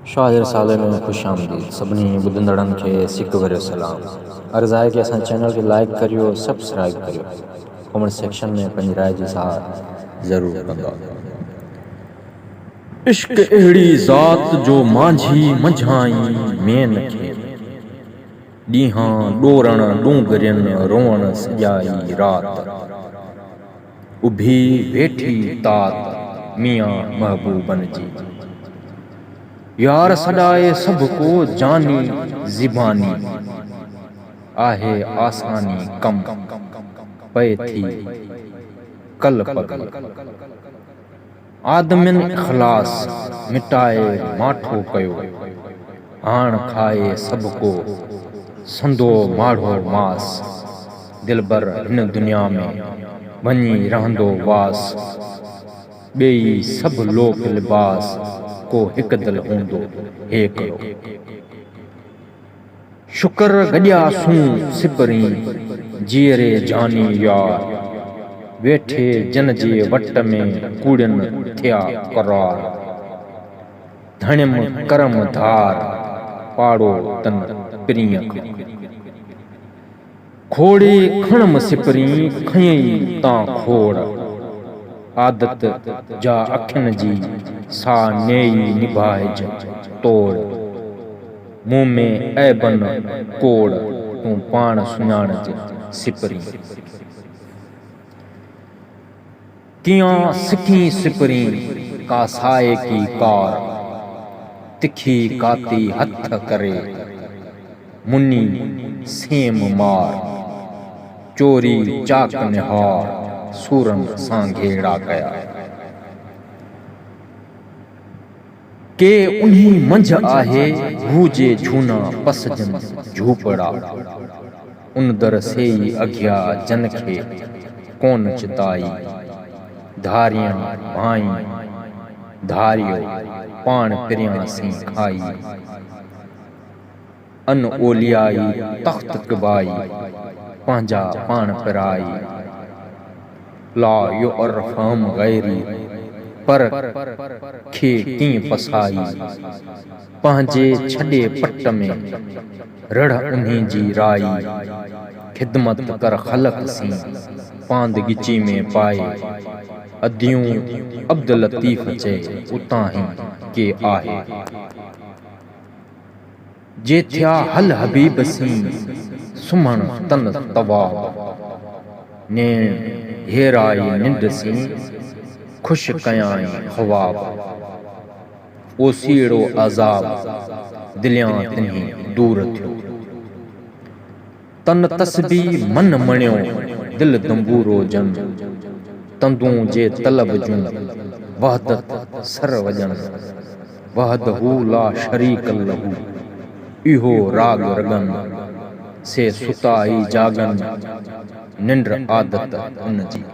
शाहिर साले में खुश आमदीद सभिनी ॿुधंदड़नि खे सिक भरियो सलाम। अर्ज़ु आहे कि असां चैनल खे लाइक करियो, सब्सक्राइब करियो, कमेंट सेक्शन में पंहिंजी राय जी इज़हार ज़रूरु कंदा। इश्क अहिड़ी ज़ात जो मांझी मंझाई मेन खे, ॾींहं ॾोरण ॾूंगरियुनि रोअण सॼाई रात, उभी वेठी तात मियां महबूबन जी, यार सॾाए सभ को जानी ज़िबानी, आहे आसानी कम पए थी कल पगल, आदमिन इख़लास मिटाए माठो कयो, हाण खाए सभ को संदो माढ़ो मास, दिलबर हिन दुनिया में वञी रहंदो वास, ॿेई सभ लोक लिबास को हिक दिल हूंदो हिकिड़ो, शुक्र गॾियासूं सिपरी जीअरे जानी यार, वेठे जन जे वट में कूड़ियुनि थिया करार, धणियम करम धार पाड़ो तन पिरीअ खां, खोड़े खणम सिपरी खयई तां खोड़, आदत जा अखियुनि जी सा नेई निभाइज तोड़, मुंह में ऐबन कोड़ तूं पाण सुञाणज सिपरी, कियां सिखी सिपरी का साए की कार, तिखी काती हथ करे मुन्नी सेम मार, चोरी चाक निहार सूरन सां घेड़ा कया, के उन्हीं मंझ आहे भूजे झूना पसजन झूपड़ा, उन दर सेई अघिया जन खे कोन चिताई, धारियां भाई धारियो पाण पिरियां सी खाई, अन ओलियाई तख्त कबाई पंहिंजा पाण पिराई, ला युअरफम गैरी पर खे कीअं पसाई, पंहिंजे छॾे पट में रड़ उन्हीं जी राई, खिदमत कर ख़लक सी पांद गिची में पाए, अदियूं अब्दुल लतीफ़ चए उतां ही के आहे, जे थिया हल हबीब सी सुम्हण तन तवा, नेण हेराई निंड सी खुश कयाई ख़्वाब, ओसीड़ो अज़ाब दिलियां तिन्ही दूर थियो, तन तस्बी मन मणियो दिल दंबूरो जन, तंदूं जे तलब जूं वहदत सर वजन, वहदहू ला शरीक लहू इहो राग रगन, से सुताई जागन निंड आदत उन जी।